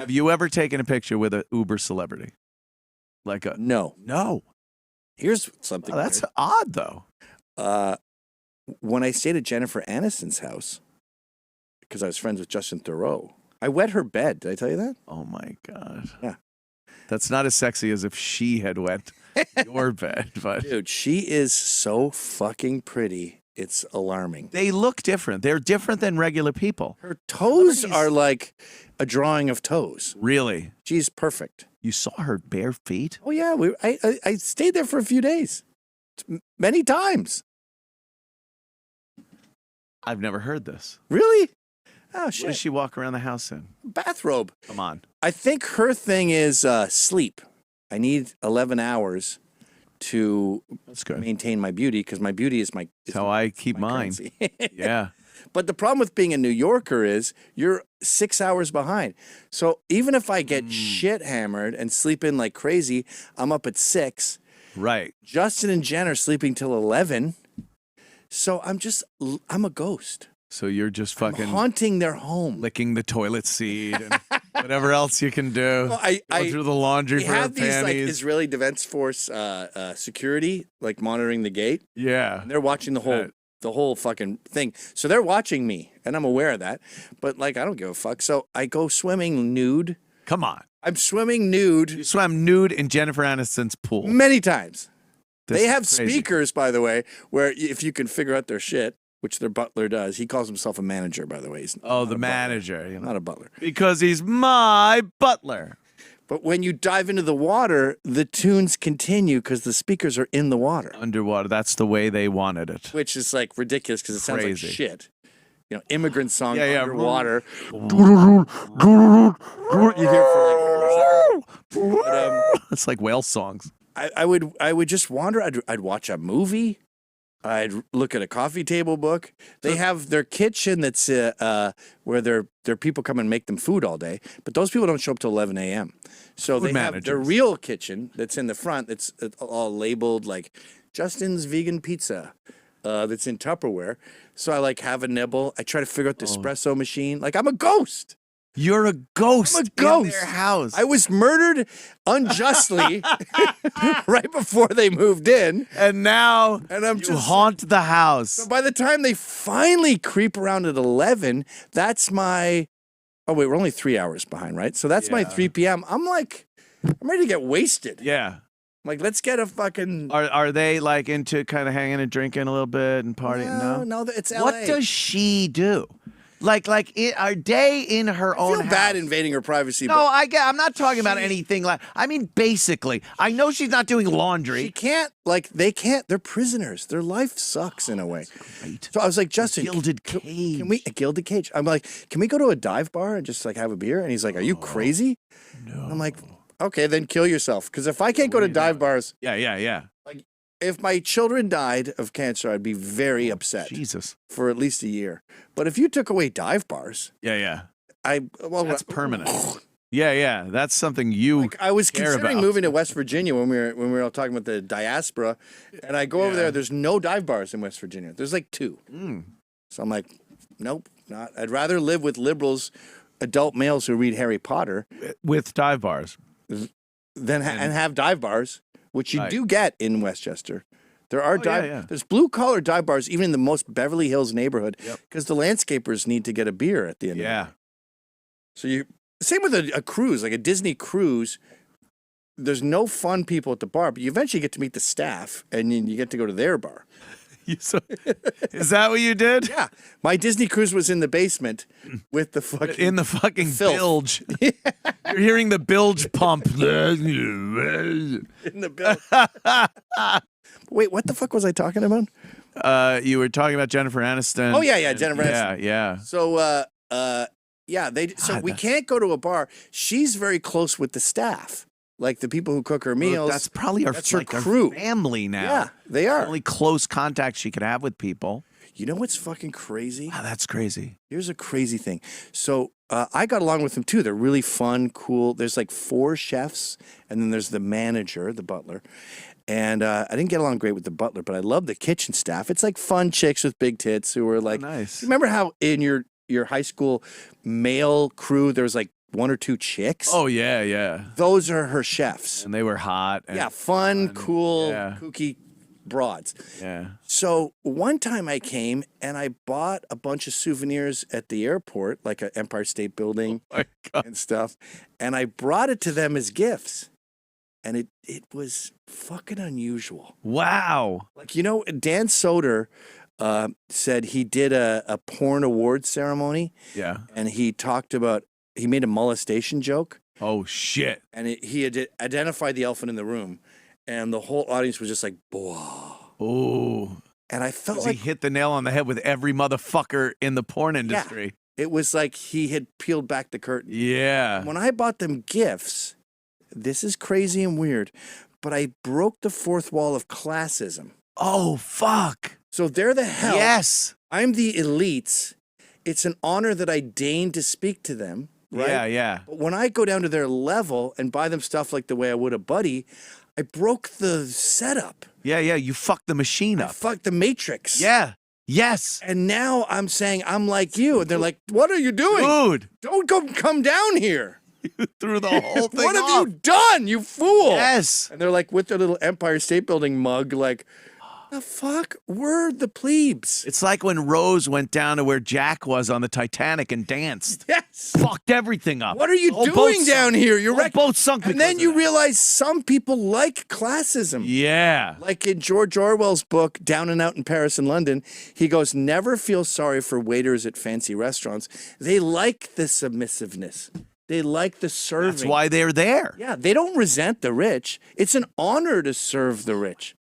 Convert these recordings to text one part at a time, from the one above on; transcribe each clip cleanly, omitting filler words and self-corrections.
Have you ever taken a picture with an Uber celebrity? Like a No. Here's something. Oh, that's odd, though. When I stayed at Jennifer Aniston's house, because I was friends with Justin Theroux, I wet her bed. Did I tell you that? Oh my God. Yeah. That's not as sexy as if she had wet your bed, but dude, she is so fucking pretty. It's alarming. They look different. They're different than regular people. Her toes are like a drawing of toes. Really? She's perfect. You saw her bare feet? Oh yeah, I stayed there for a few days, many times. I've never heard this. Really? Oh shit! What does she walk around the house in? Bathrobe. Come on. I think her thing is sleep. I need 11 hours to maintain my beauty because my beauty is my. That's how I keep mine. Yeah. But the problem with being a New Yorker is you're 6 hours behind. So even if I get shit hammered and sleep in like crazy, I'm up at 6. Right. Justin and Jen are sleeping till 11. So I'm a ghost. So you're just fucking haunting their home, licking the toilet seat and whatever else you can do. Well, Go through the laundry for have panties. these like Israeli Defense Force security, like monitoring the gate. Yeah, and they're watching the whole fucking thing. So they're watching me, and I'm aware of that. But like, I don't give a fuck. So I go swimming nude. Come on, I'm swimming nude. You swam nude in Jennifer Aniston's pool many times. They have crazy. speakers, by the way, where if you can figure out their shit, which their butler does. He calls himself a manager, by the way. He's the manager. You know? Not a butler. Because he's my butler. But when you dive into the water, the tunes continue because the speakers are in the water. Underwater. That's the way they wanted it. Which is like ridiculous because it sounds like shit. You know, immigrant song underwater. You hear it's like whale songs. I would just wander. I'd watch a movie. I'd look at a coffee table book. They have their kitchen that's where their people come and make them food all day. But those people don't show up till 11 a.m. So they have their real kitchen that's in the front that's all labeled like Justin's Vegan Pizza that's in Tupperware. So I like have a nibble. I try to figure out the espresso machine. Like I'm a ghost. You're a ghost. I'm a ghost. In their house. I was murdered unjustly right before they moved in, and now you haunt the house. So by the time they finally creep around at 11, that's my. Oh wait, we're only 3 hours behind, right? So that's my 3 p.m. I'm ready to get wasted. Yeah. I'm like, let's get a fucking. Are they like into kind of hanging and drinking a little bit and partying? No, it's LA. What does she do? Like are they in her own house? I feel bad invading her privacy. No, I'm not talking about anything like. I mean, basically, I know she's not doing laundry. She can't. Like they can't. They're prisoners. Their life sucks in a way. Great. So I was like, Justin, gilded cage. Can we a gilded cage? I'm like, can we go to a dive bar and just like have a beer? And he's like, are you crazy? No. I'm like, okay, then kill yourself. Because if I can't go to dive bars, yeah. Like if my children died of cancer, I'd be very upset. Jesus. For at least a year. But if you took away dive bars, yeah, that's permanent. Yeah, that's something you. Like, I was considering moving to West Virginia when we were all talking about the diaspora, and I go over there. There's no dive bars in West Virginia. There's like 2. So I'm like, nope, not. I'd rather live with liberals, adult males who read Harry Potter with dive bars, and have dive bars, which you do get in Westchester. There are there's blue-collar dive bars even in the most Beverly Hills neighborhood because the landscapers need to get a beer at the end of it. So same with a cruise, like a Disney cruise. There's no fun people at the bar, but you eventually get to meet the staff and you get to go to their bar. Is that what you did? Yeah. My Disney cruise was in the basement with the fucking in the fucking filth. bilge. You're hearing the bilge pump. In the bilge. Wait, what the fuck was I talking about? You were talking about Jennifer Aniston. Oh yeah, Jennifer Aniston. Yeah. So we can't go to a bar. She's very close with the staff. Like the people who cook her meals. That's probably her crew. Her family now. Yeah, they are. The only close contact she could have with people. You know what's fucking crazy? Wow, that's crazy. Here's a crazy thing. So I got along with them too. They're really fun, cool. There's like 4 chefs, and then there's the manager, the butler. And I didn't get along great with the butler, but I love the kitchen staff. It's like fun chicks with big tits who are like, nice. Remember how in your high school male crew there was like one or two chicks. Oh, yeah, yeah. Those are her chefs. And they were hot. And Yeah, fun, cool, yeah. kooky broads. Yeah. So one time I came and I bought a bunch of souvenirs at the airport, like an Empire State Building Oh my God. and stuff, and I brought it to them as gifts. And it was fucking unusual. Wow. Like, you know, Dan Soder said he did a porn award ceremony. Yeah. And he talked about, he made a molestation joke. Oh, shit. And he had identified the elephant in the room. And the whole audience was just like, whoa. Oh. And I felt He like hit the nail on the head with every motherfucker in the porn industry. it was like he had peeled back the curtain. Yeah. When I bought them gifts, this is crazy and weird, but I broke the fourth wall of classism. Oh, fuck. So they're the hell. Yes. I'm the elites. It's an honor that I deign to speak to them. Right? Yeah, yeah. But when I go down to their level and buy them stuff like the way I would a buddy, I broke the setup. Yeah, yeah. You fucked the machine I up. fucked the matrix. Yeah. Yes. And now I'm saying I'm like you. And they're like, what are you doing? Dude. Don't come down here. You threw the whole thing What have off. you done, you fool? Yes. And they're like with their little Empire State Building mug, like, the fuck? We're the plebes. It's like when Rose went down to where Jack was on the Titanic and danced. Yes. Fucked everything up. What are you The whole doing boat down sunk. here? You're The whole right. boat sunk. And then because you of that. realize some people like classism. Yeah. Like in George Orwell's book, Down and Out in Paris and London, he goes, never feel sorry for waiters at fancy restaurants. They like the submissiveness. They like the serving. That's why they're there. Yeah, they don't resent the rich. It's an honor to serve the rich.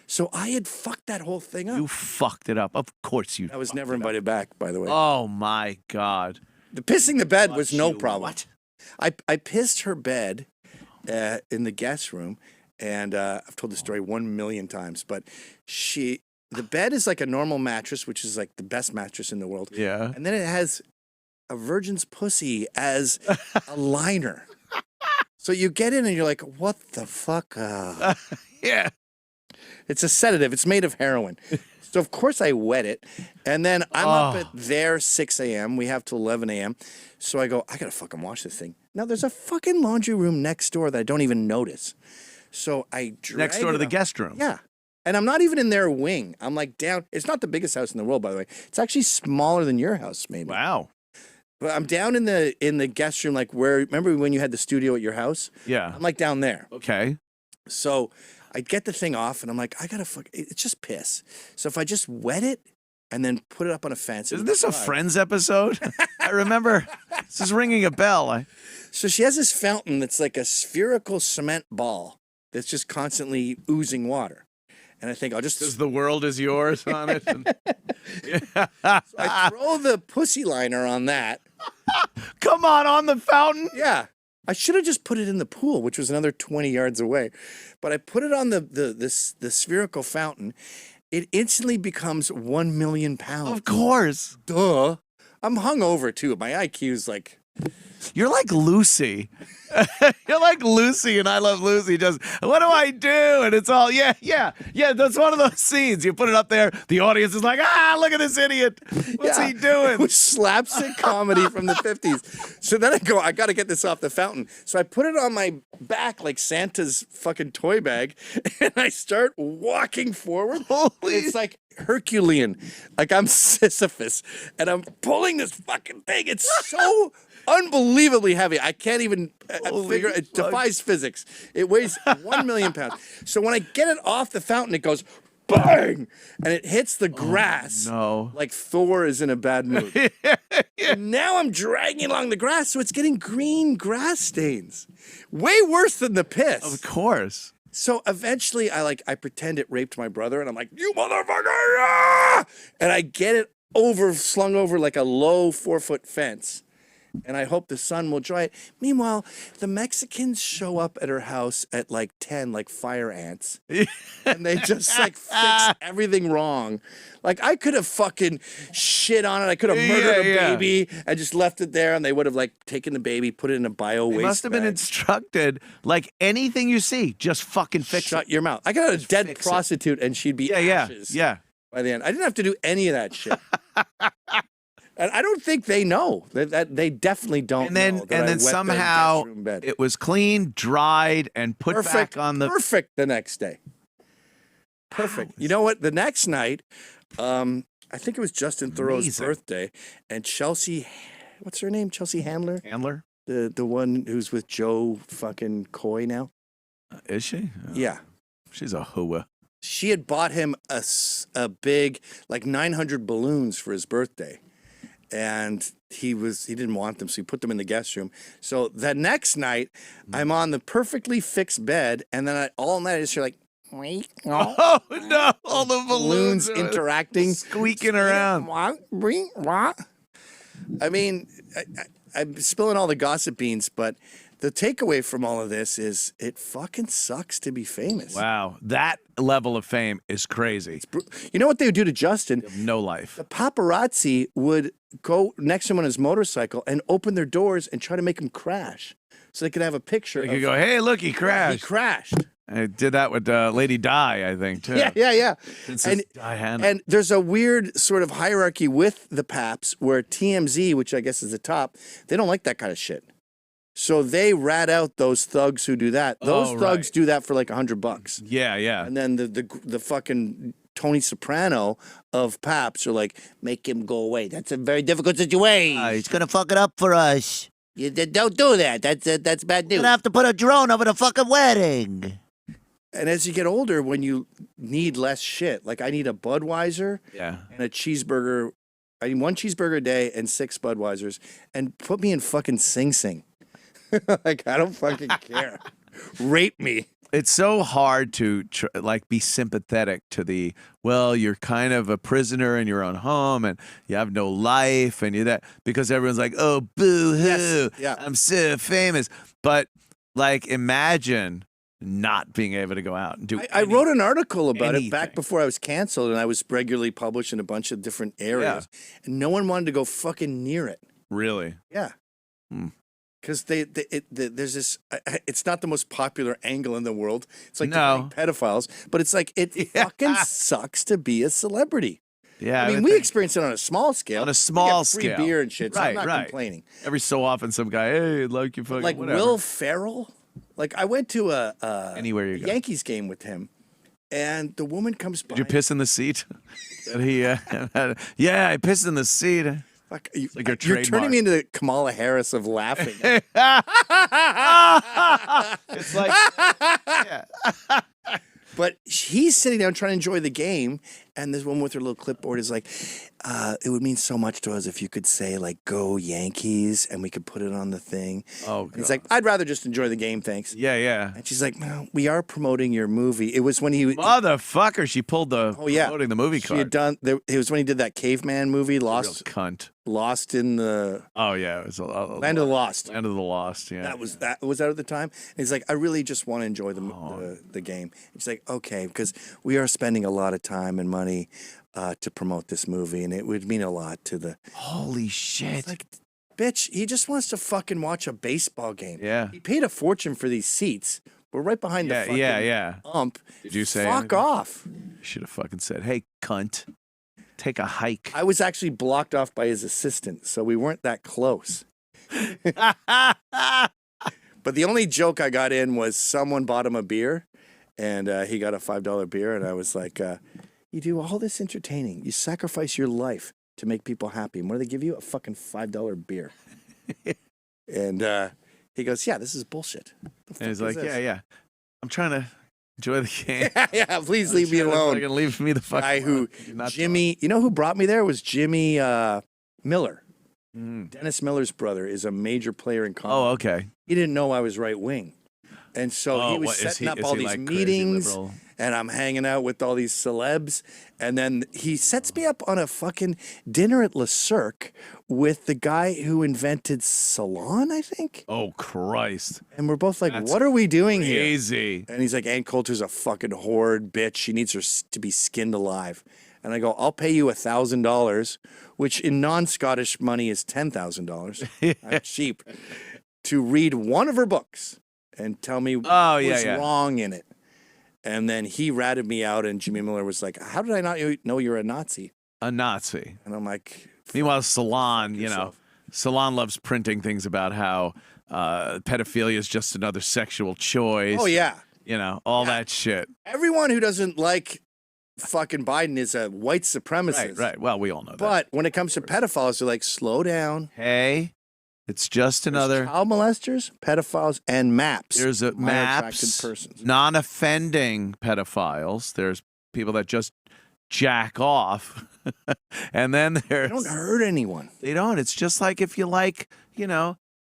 So I had fucked that whole thing up. You fucked it up. Of course you. I was fucked never it up. invited back, by the way. Oh my God. The pissing the bed was no you. problem. What? I pissed her bed in the guest room, and I've told the story 1,000,000 times, but the bed is like a normal mattress, which is like the best mattress in the world. Yeah. And then it has a virgin's pussy as a liner. So you get in and you're like, what the fuck? Yeah. It's a sedative. It's made of heroin. So, of course, I wet it. And then I'm up at there 6 a.m. We have till 11 a.m. So I go, I got to fucking wash this thing. Now, there's a fucking laundry room next door that I don't even notice. So I drag Next door to it the up. guest room. Yeah. And I'm not even in their wing. I'm like down. It's not the biggest house in the world, by the way. It's actually smaller than your house, maybe. Wow. But I'm down in the guest room, like where, remember when you had the studio at your house? Yeah. I'm like down there. Okay. So I get the thing off and I'm like, I gotta it's just piss. So if I just wet it and then put it up on a fence. Isn't this a Friends episode? I remember. This is ringing a bell. So she has this fountain that's like a spherical cement ball that's just constantly oozing water. And I think I'll just. Says the world is yours on it. So I throw the pussy liner on that. Come on the fountain. Yeah. I should have just put it in the pool, which was another 20 yards away. But I put it on the spherical fountain. It instantly becomes 1,000,000 pounds. Of course. Duh. I'm hungover too. My IQ's like. You're like Lucy. You're like Lucy and I Love Lucy. Just, what do I do? And it's all, yeah. That's one of those scenes. You put it up there. The audience is like, look at this idiot. What's he It doing? was slapstick comedy from the 50s. So then I go, I got to get this off the fountain. So I put it on my back like Santa's fucking toy bag. And I start walking forward. It's like Herculean. Like I'm Sisyphus. And I'm pulling this fucking thing. It's so unbelievably heavy. I can't even figure it. Defies physics. It weighs 1,000,000 pounds. So when I get it off the fountain, it goes bang, and it hits the grass. No. Like Thor is in a bad mood. And now I'm dragging it along the grass, so it's getting green grass stains. Way worse than the piss. Of course. So eventually I pretend it raped my brother, and I'm like, you motherfucker! Ah! And I get it slung over like a low 4-foot fence. And I hope the sun will dry it. Meanwhile, the Mexicans show up at her house at like 10, like fire ants. And they just like fix everything wrong. Like I could have fucking shit on it. I could have murdered a baby and just left it there. And they would have like taken the baby, put it in a bio waste They must have been bag. instructed, like anything you see, just fucking fix Shut it. your mouth. I got a dead fix it. prostitute and she'd be ashes Yeah. by the end. I didn't have to do any of that shit. And I don't think they know. They definitely don't know. And then wet their somehow guest room bed. it was clean, dried, and put back on the. Perfect the next day. Perfect. You know what? The next night, I think it was Justin Theroux's birthday, and Chelsea, what's her name? Chelsea Handler? Handler? The one who's with Joe fucking Coy now? Is she? Yeah. She's a hooah. She had bought him a big, like 900 balloons for his birthday. And he didn't want them, so he put them in the guest room. So the next night, I'm on the perfectly fixed bed, and then all night I just hear like, oh no! All the balloons interacting, squeaking around. I mean, I'm spilling all the gossip beans, but the takeaway from all of this is it fucking sucks to be famous. Wow, that level of fame is crazy. You know what they would do to Justin? No life. The paparazzi would go next to him on his motorcycle and open their doors and try to make him crash, so they could have a picture. They could go, "Hey, look, he crashed." He crashed. I did that with Lady Di, I think, too. Yeah. And And there's a weird sort of hierarchy with the Paps where TMZ, which I guess is the top, they don't like that kind of shit. So they rat out those thugs who do that. Those thugs do that for like $100. Yeah. And then the fucking Tony Soprano of Paps are like, make him go away. That's a very difficult situation. He's gonna fuck it up for us. You don't do that. That's bad news. Gonna have to put a drone over the fucking wedding. And as you get older, when you need less shit, like I need a Budweiser and a cheeseburger. I need one cheeseburger a day and 6 Budweisers, and put me in fucking Sing Sing. Like, I don't fucking care. Rape me. It's so hard to be sympathetic to you're kind of a prisoner in your own home and you have no life and you're that, because everyone's like, oh, boo-hoo, I'm so famous. But like, imagine not being able to go out and do I wrote an article about it back before I was canceled, and I was regularly published in a bunch of different areas, and no one wanted to go fucking near it. Really? Yeah. Because there's this, it's not the most popular angle in the world. It's like pedophiles, but it's like, it fucking sucks to be a celebrity. Yeah. I mean, we experience it on a small scale. On a small free scale. beer and shit, so I'm not complaining. Every so often, some guy, hey, like you fucking like whatever. Will Ferrell. Like, I went to a Anywhere you go. Yankees game with him, and the woman comes by. Did you piss in the seat? That he, yeah, I pissed in the seat. Fuck, like you're turning me into the Kamala Harris of laughing. It's like, yeah. But he's sitting down trying to enjoy the game, and this woman with her little clipboard is like, it would mean so much to us if you could say, like, go Yankees, and we could put it on the thing. Oh, God. He's like, I'd rather just enjoy the game, thanks. Yeah. And she's like, well, we are promoting your movie. It was when he... Motherfucker, she pulled the promoting the movie card. She had done... It was when he did that caveman movie, Lost... Real cunt. Lost in the... Oh, yeah. It was Land of the Lost. Land of the Lost, yeah. Was that at the time? And he's like, I really just want to enjoy the game. He's like, okay, because we are spending a lot of time and money to promote this movie, and it would mean a lot to the... Holy shit. It's like, bitch, he just wants to fucking watch a baseball game. Yeah. He paid a fortune for these seats. We're right behind the fucking ump. Did you say fuck anything? off? You should have fucking said, hey, cunt, take a hike. I was actually blocked off by his assistant, so we weren't that close. But the only joke I got in was someone bought him a beer, and he got a $5 beer, and I was like, you do all this entertaining. You sacrifice your life to make people happy. And what do they give you? A fucking $5 beer. And he goes, yeah, this is bullshit. And he's like, yeah. I'm trying to enjoy the game. Yeah, please leave me alone. Fucking leave me the fuck guy who, Jimmy, you know who brought me there? Was Jimmy Miller. Dennis Miller's brother is a major player in comedy. Oh, okay. He didn't know I was right wing. And so he was setting up all these meetings, and I'm hanging out with all these celebs. And then he sets me up on a fucking dinner at Le Cirque with the guy who invented Salon, I think. Oh, Christ. And we're both like, what are we doing here? Crazy. And he's like, Ann Coulter's a fucking whore, bitch. She needs her to be skinned alive. And I go, I'll pay you $1,000, which in non-Scottish money is $10,000. I'm cheap. To read one of her books and tell me what was wrong in it. And then he ratted me out, and Jimmy Miller was like, how did I not know you're a Nazi? A Nazi. And I'm like, Meanwhile, Salon, yourself. Salon loves printing things about how pedophilia is just another sexual choice. Oh yeah. All that shit. Everyone who doesn't like fucking Biden is a white supremacist. Right. Well, we all know that. But when it comes to pedophiles, they're like, slow down. Hey, it's just There's another child molesters, pedophiles, and MAPS. There's a minor maps, attracted persons. non-offending pedophiles. There's people that just jack off. And then They there's don't hurt anyone. They don't. It's just like if you like,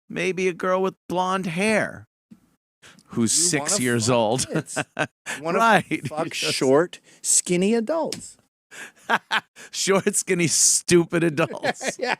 maybe a girl with blonde hair who's You 6 wanna years fuck old. kids. You want Right. to fuck short, skinny adults. Short, skinny, stupid adults. Yeah.